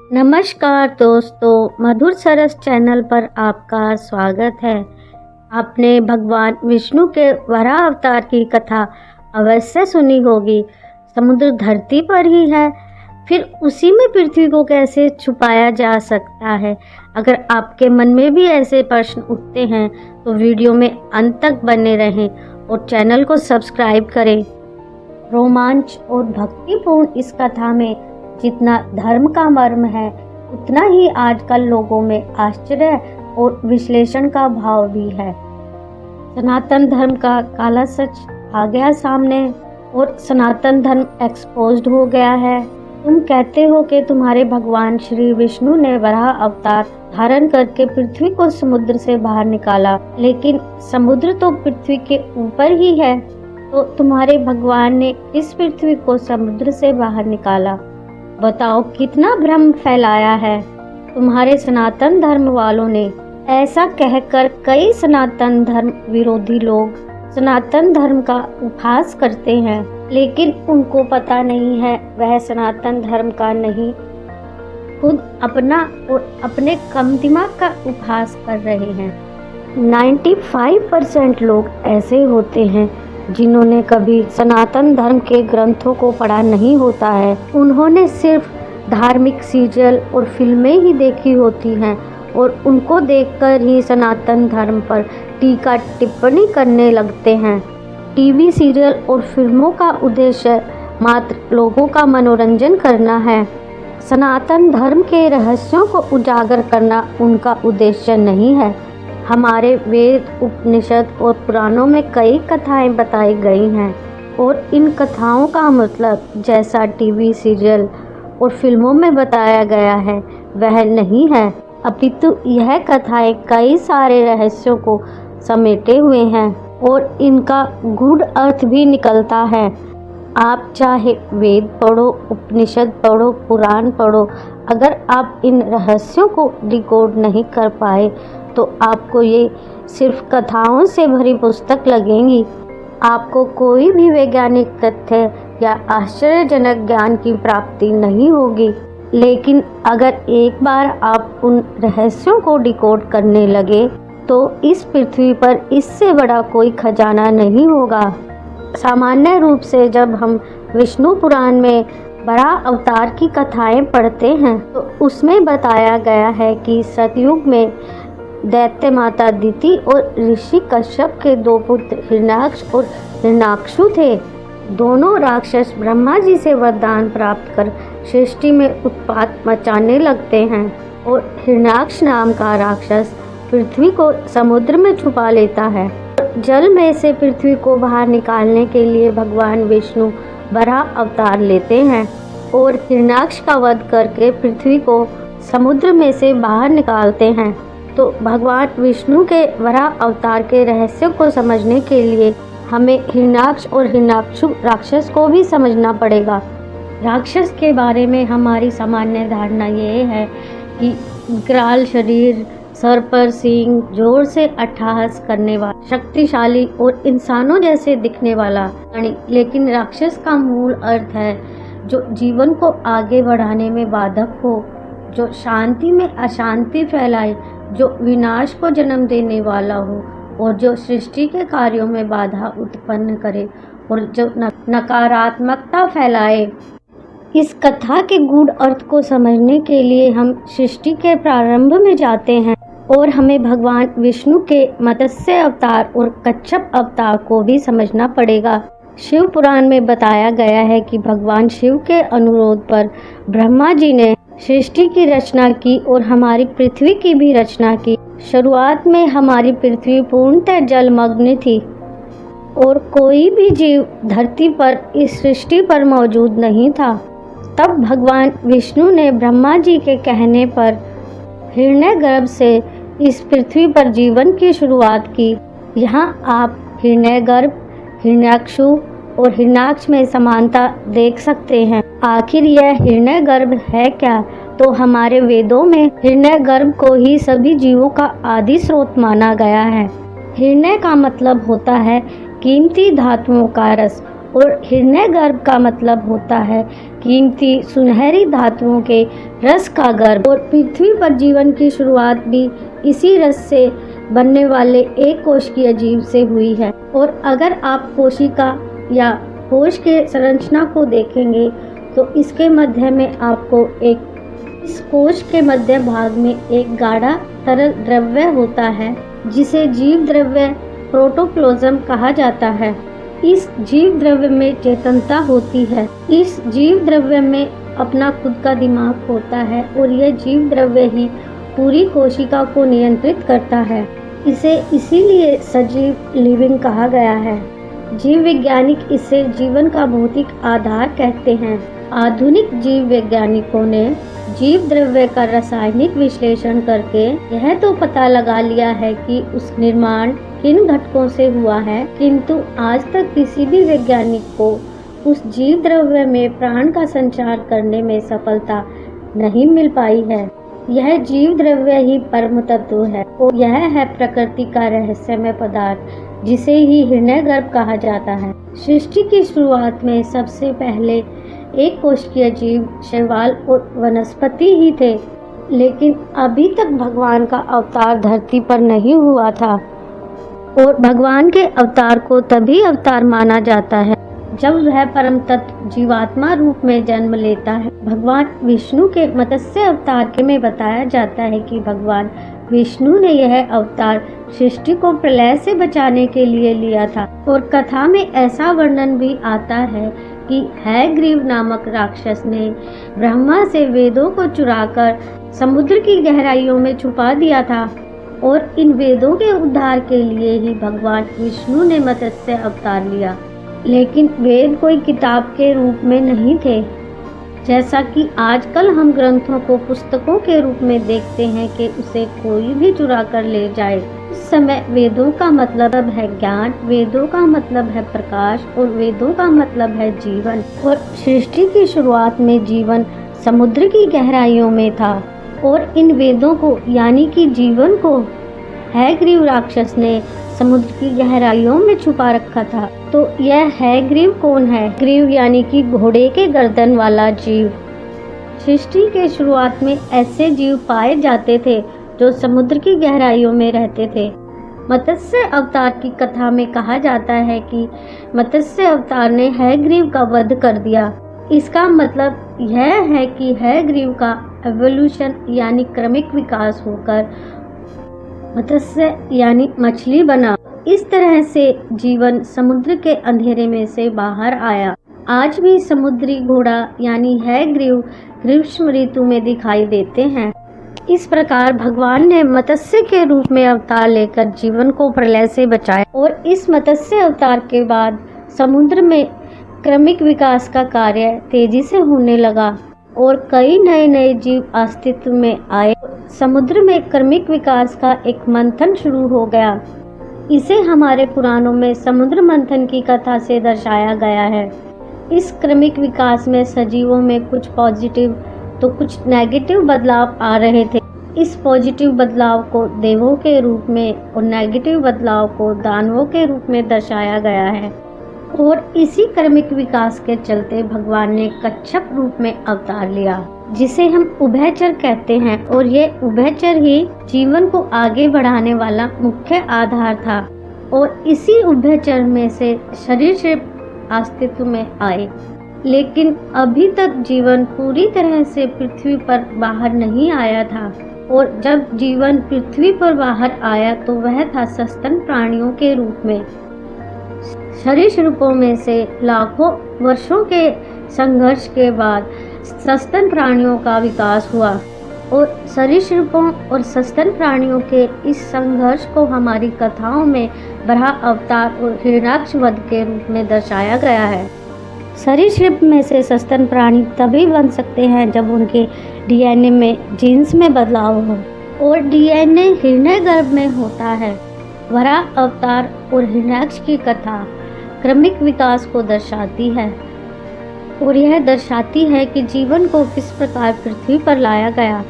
नमस्कार दोस्तों, मधुर सरस चैनल पर आपका स्वागत है। आपने भगवान विष्णु के वराह अवतार की कथा अवश्य सुनी होगी। समुद्र धरती पर ही है, फिर उसी में पृथ्वी को कैसे छुपाया जा सकता है? अगर आपके मन में भी ऐसे प्रश्न उठते हैं तो वीडियो में अंत तक बने रहें और चैनल को सब्सक्राइब करें। रोमांच और भक्तिपूर्ण इस कथा में जितना धर्म का मर्म है, उतना ही आजकल लोगों में आश्चर्य और विश्लेषण का भाव भी है। सनातन धर्म का काला सच आ गया सामने और सनातन धर्म एक्सपोज्ड हो गया है। तुम कहते हो कि तुम्हारे भगवान श्री विष्णु ने वराह अवतार धारण करके पृथ्वी को समुद्र से बाहर निकाला, लेकिन समुद्र तो पृथ्वी के ऊपर ही है। तो तुम्हारे भगवान ने किस पृथ्वी को समुद्र से बाहर निकाला? बताओ, कितना भ्रम फैलाया है तुम्हारे सनातन धर्म वालों ने। ऐसा कहकर कई सनातन धर्म विरोधी लोग सनातन धर्म का उपहास करते हैं, लेकिन उनको पता नहीं है वह सनातन धर्म का नहीं, खुद अपना और अपने कम दिमाग का उपहास कर रहे हैं। 95% लोग ऐसे होते हैं जिन्होंने कभी सनातन धर्म के ग्रंथों को पढ़ा नहीं होता है। उन्होंने सिर्फ धार्मिक सीरियल और फिल्में ही देखी होती हैं और उनको देखकर ही सनातन धर्म पर टीका टिप्पणी करने लगते हैं। टीवी सीरियल और फिल्मों का उद्देश्य मात्र लोगों का मनोरंजन करना है। सनातन धर्म के रहस्यों को उजागर करना उनका उद्देश्य नहीं है। हमारे वेद, उपनिषद और पुराणों में कई कथाएं बताई गई हैं और इन कथाओं का मतलब जैसा टीवी सीरियल और फिल्मों में बताया गया है वह नहीं है, अपितु यह कथाएं कई सारे रहस्यों को समेटे हुए हैं और इनका गूढ़ अर्थ भी निकलता है। आप चाहे वेद पढ़ो, उपनिषद पढ़ो, पुराण पढ़ो, अगर आप इन रहस्यों को डिकोड नहीं कर पाए तो आपको ये सिर्फ कथाओं से भरी पुस्तक लगेंगी। आपको कोई भी वैज्ञानिक तथ्य या आश्चर्यजनक ज्ञान की प्राप्ति नहीं होगी। लेकिन अगर एक बार आप उन रहस्यों को डिकोड करने लगे तो इस पृथ्वी पर इससे बड़ा कोई खजाना नहीं होगा। सामान्य रूप से जब हम विष्णु पुराण में वराह अवतार की कथाएं पढ़ते हैं तो उसमें बताया गया है कि सतयुग में दैत्य माता दिति और ऋषि कश्यप के दो पुत्र हिरण्याक्ष और हिरण्याक्षु थे। दोनों राक्षस ब्रह्मा जी से वरदान प्राप्त कर सृष्टि में उत्पात मचाने लगते हैं और हिरण्याक्ष नाम का राक्षस पृथ्वी को समुद्र में छुपा लेता है। जल में से पृथ्वी को बाहर निकालने के लिए भगवान विष्णु वराह अवतार लेते हैं और हिरण्याक्ष का वध करके पृथ्वी को समुद्र में से बाहर निकालते हैं। तो भगवान विष्णु के वराह अवतार के रहस्य को समझने के लिए हमें हिरण्याक्ष और हिरण्याक्षु राक्षस को भी समझना पड़ेगा। राक्षस के बारे में हमारी सामान्य धारणा ये है कि विकराल शरीर, सर पर सींग, जोर से अट्टहास करने वाला, शक्तिशाली और इंसानों जैसे दिखने वाला प्राणी। लेकिन राक्षस का मूल अर्थ है जो जीवन को आगे बढ़ाने में बाधक हो, जो शांति में अशांति फैलाए, जो विनाश को जन्म देने वाला हो और जो सृष्टि के कार्यों में बाधा उत्पन्न करे और जो नकारात्मकता फैलाए। इस कथा के गूढ़ अर्थ को समझने के लिए हम सृष्टि के प्रारंभ में जाते हैं और हमें भगवान विष्णु के मत्स्य अवतार और कच्छप अवतार को भी समझना पड़ेगा। शिव पुराण में बताया गया है कि भगवान शिव के अनुरोध पर ब्रह्मा जी ने सृष्टि की रचना की और हमारी पृथ्वी की भी रचना की। शुरुआत में हमारी पृथ्वी पूर्णतः जलमग्न थी और कोई भी जीव धरती पर इस सृष्टि पर मौजूद नहीं था। तब भगवान विष्णु ने ब्रह्मा जी के कहने पर हिरण्यगर्भ से इस पृथ्वी पर जीवन की शुरुआत की। यहाँ आप हिरण्यगर्भ, हिरण्याक्षु और हिरण्याक्ष में समानता देख सकते हैं। आखिर यह हिरण्यगर्भ है क्या? तो हमारे वेदों में हिरण्यगर्भ को ही सभी जीवों का आदि स्रोत माना गया है। हिरण्य का मतलब होता है कीमती धातुओं का रस और हिरण्यगर्भ का मतलब होता है कीमती सुनहरी धातुओं के रस का गर्भ। और पृथ्वी पर जीवन की शुरुआत भी इसी रस से बनने वाले एक कोशिकीय जीव से हुई है। और अगर आप कोशिका या कोश के संरचना को देखेंगे तो इसके मध्य में आपको इस कोश के मध्य भाग में एक गाढ़ा तरल द्रव्य होता है जिसे जीव द्रव्य प्रोटोप्लाज्म कहा जाता है। इस जीव द्रव्य में चेतनता होती है। इस जीव द्रव्य में अपना खुद का दिमाग होता है और यह जीव द्रव्य ही पूरी कोशिका को नियंत्रित करता है। इसे इसीलिए सजीव लिविंग कहा गया है। जीव वैज्ञानिक इसे जीवन का भौतिक आधार कहते हैं। आधुनिक जीव वैज्ञानिकों ने जीव द्रव्य का रासायनिक विश्लेषण करके यह तो पता लगा लिया है कि उस निर्माण किन घटकों से हुआ है, किंतु आज तक किसी भी वैज्ञानिक को उस जीव द्रव्य में प्राण का संचार करने में सफलता नहीं मिल पाई है। यह जीव द्रव्य ही परम तत्व है और यह है प्रकृति का रहस्यमय पदार्थ जिसे ही हिरण्यगर्भ कहा जाता है। सृष्टि की शुरुआत में सबसे पहले एक कोशिकीय जीव, शैवाल और वनस्पति ही थे, लेकिन अभी तक भगवान का अवतार धरती पर नहीं हुआ था। और भगवान के अवतार को तभी अवतार माना जाता है जब वह परम तत्व जीवात्मा रूप में जन्म लेता है। भगवान विष्णु के मत्स्य अवतार के में बताया जाता है कि भगवान विष्णु ने यह अवतार सृष्टि को प्रलय से बचाने के लिए लिया था। और कथा में ऐसा वर्णन भी आता है कि हयग्रीव नामक राक्षस ने ब्रह्मा से वेदों को चुराकर समुद्र की गहराइयों में छुपा दिया था और इन वेदों के उद्धार के लिए ही भगवान विष्णु ने मत्स्य अवतार लिया। लेकिन वेद कोई किताब के रूप में नहीं थे, जैसा कि आजकल हम ग्रंथों को पुस्तकों के रूप में देखते हैं कि उसे कोई भी चुरा कर ले जाए। उस समय वेदों का मतलब है ज्ञान, वेदों का मतलब है प्रकाश और वेदों का मतलब है जीवन। और सृष्टि की शुरुआत में जीवन समुद्र की गहराइयों में था और इन वेदों को यानी कि जीवन को हयग्रीव राक्षस ने समुद्र की गहराइयों में छुपा रखा था। तो यह हयग्रीव कौन है? ग्रीव यानी कि घोड़े के गर्दन वाला जीव। सृष्टि के शुरुआत में ऐसे जीव पाए जाते थे जो समुद्र की गहराइयों में रहते थे। मत्स्य अवतार की कथा में कहा जाता है कि मत्स्य अवतार ने हयग्रीव का वध कर दिया। इसका मतलब यह है कि हयग्रीव का एवोल्यूशन यानी क्रमिक विकास होकर मत्स्य यानी मछली बना। इस तरह से जीवन समुद्र के अंधेरे में से बाहर आया। आज भी समुद्री घोड़ा यानी हयग्रीव ग्रीष्म ऋतु में दिखाई देते हैं। इस प्रकार भगवान ने मत्स्य के रूप में अवतार लेकर जीवन को प्रलय से बचाया और इस मत्स्य अवतार के बाद समुद्र में क्रमिक विकास का कार्य तेजी से होने लगा और कई नए नए जीव अस्तित्व में आए। समुद्र में क्रमिक विकास का एक मंथन शुरू हो गया। इसे हमारे पुराणों में समुद्र मंथन की कथा से दर्शाया गया है। इस क्रमिक विकास में सजीवों में कुछ पॉजिटिव तो कुछ नेगेटिव बदलाव आ रहे थे। इस पॉजिटिव बदलाव को देवों के रूप में और नेगेटिव बदलाव को दानवों के रूप में दर्शाया गया है। और इसी क्रमिक विकास के चलते भगवान ने कच्छप रूप में अवतार लिया, जिसे हम उभयचर कहते हैं। और ये उभयचर ही जीवन को आगे बढ़ाने वाला मुख्य आधार था। और इसी उभयचर में से शरीर से अस्तित्व में आए। लेकिन अभी तक जीवन पूरी तरह से पृथ्वी पर बाहर नहीं आया था। और जब जीवन पृथ्वी पर बाहर आया तो वह था सस्तन प्राणियों के रूप में। सरीसृपों में से लाखों वर्षों के संघर्ष के बाद सस्तन प्राणियों का विकास हुआ। और सरीसृपों और सस्तन प्राणियों के इस संघर्ष को हमारी कथाओं में बराह अवतार और हिरण्याक्ष वध के रूप में दर्शाया गया है। सरीसृप में से सस्तन प्राणी तभी बन सकते हैं जब उनके डीएनए में जीन्स में बदलाव हो और डीएनए हिरण्यगर्भ में होता है। वराह अवतार और हिरण्याक्ष की कथा क्रमिक विकास को दर्शाती है और यह दर्शाती है कि जीवन को किस प्रकार पृथ्वी पर लाया गया।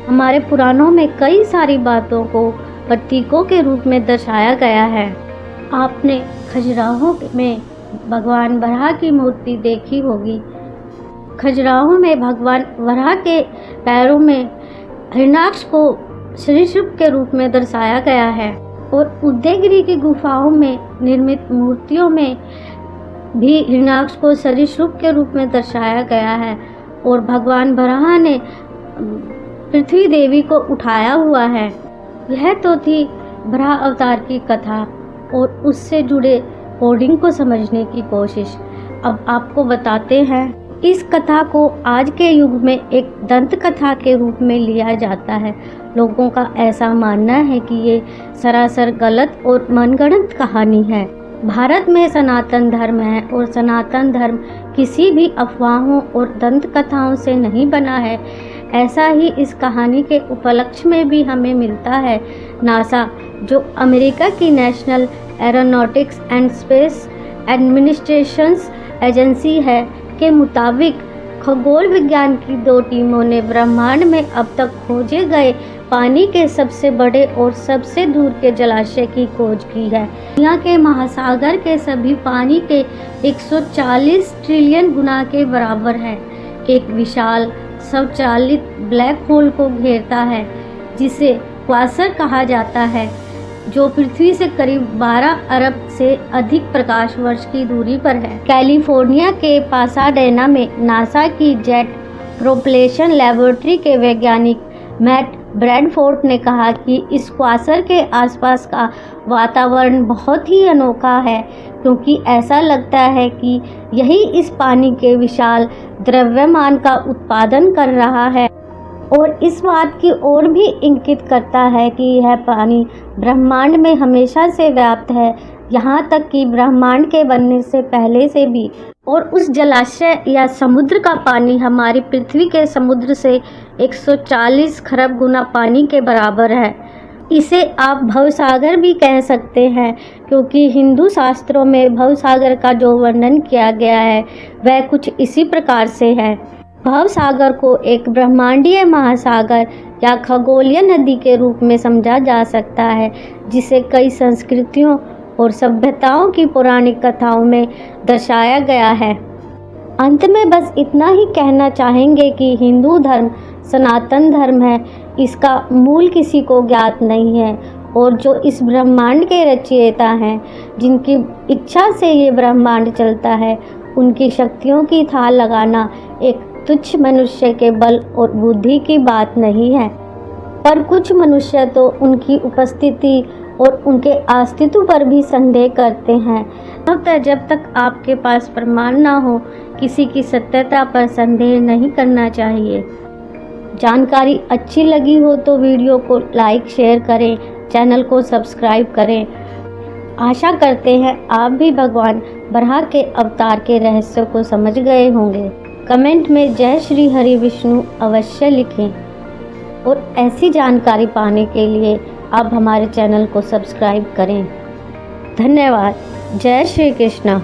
हमारे पुराणों में कई सारी बातों को प्रतीकों के रूप में दर्शाया गया है। आपने खजुराहो में भगवान वराह की मूर्ति देखी होगी। खजुराहो में भगवान वराह के पैरों में हिरण्याक्ष को सरीसृप के रूप में दर्शाया गया है और उदयगिरि की गुफाओं में निर्मित मूर्तियों में भी हिरण्याक्ष को सरीसृप के रूप में दर्शाया गया है और भगवान वराह ने पृथ्वी देवी को उठाया हुआ है। यह तो थी वराह अवतार की कथा और उससे जुड़े कोडिंग को समझने की कोशिश। अब आपको बताते हैं, इस कथा को आज के युग में एक दंत कथा के रूप में लिया जाता है। लोगों का ऐसा मानना है कि ये सरासर गलत और मनगढ़ंत कहानी है। भारत में सनातन धर्म है और सनातन धर्म किसी भी अफवाहों और दंत कथाओं से नहीं बना है। ऐसा ही इस कहानी के उपलक्ष्य में भी हमें मिलता है। नासा, जो अमेरिका की national aeronautics and space administrations agency है, के मुताबिक खगोल विज्ञान की 2 टीमों ने ब्रह्मांड में अब तक खोजे गए पानी के सबसे बड़े और सबसे दूर के जलाशय की खोज की है। दुनिया के महासागर के सभी पानी के 140 ट्रिलियन गुना के बराबर है। एक विशाल स्वचालित ब्लैक होल को घेरता है जिसे क्वासर कहा जाता है, जो पृथ्वी से करीब 12 अरब से अधिक प्रकाश वर्ष की दूरी पर है। कैलिफोर्निया के पासाडेना में नासा की जेट प्रोपल्शन लैबोरेटरी के वैज्ञानिक मैट ब्रैडफोर्ड ने कहा कि इस क्वासर के आसपास का वातावरण बहुत ही अनोखा है, क्योंकि ऐसा लगता है कि यही इस पानी के विशाल द्रव्यमान का उत्पादन कर रहा है और इस बात की ओर भी इंगित करता है कि यह पानी ब्रह्मांड में हमेशा से व्याप्त है, यहाँ तक कि ब्रह्मांड के बनने से पहले से भी। और उस जलाशय या समुद्र का पानी हमारी पृथ्वी के समुद्र से 140 खरब गुना पानी के बराबर है। इसे आप भवसागर भी कह सकते हैं, क्योंकि हिंदू शास्त्रों में भवसागर का जो वर्णन किया गया है वह कुछ इसी प्रकार से है। भवसागर को एक ब्रह्मांडीय महासागर या खगोलीय नदी के रूप में समझा जा सकता है, जिसे कई संस्कृतियों और सभ्यताओं की पौराणिक कथाओं में दर्शाया गया है। अंत में बस इतना ही कहना चाहेंगे कि हिंदू धर्म सनातन धर्म है, इसका मूल किसी को ज्ञात नहीं है और जो इस ब्रह्मांड के रचयिता हैं, जिनकी इच्छा से ये ब्रह्मांड चलता है, उनकी शक्तियों की था लगाना एक तुच्छ मनुष्य के बल और बुद्धि की बात नहीं है। पर कुछ मनुष्य तो उनकी उपस्थिति और उनके अस्तित्व पर भी संदेह करते हैं। जब तक आपके पास प्रमाण ना हो, किसी की सत्यता पर संदेह नहीं करना चाहिए। जानकारी अच्छी लगी हो तो वीडियो को लाइक शेयर करें, चैनल को सब्सक्राइब करें। आशा करते हैं आप भी भगवान वराह के अवतार के रहस्य को समझ गए होंगे। कमेंट में जय श्री हरि विष्णु अवश्य लिखें और ऐसी जानकारी पाने के लिए आप हमारे चैनल को सब्सक्राइब करें। धन्यवाद। जय श्री कृष्ण।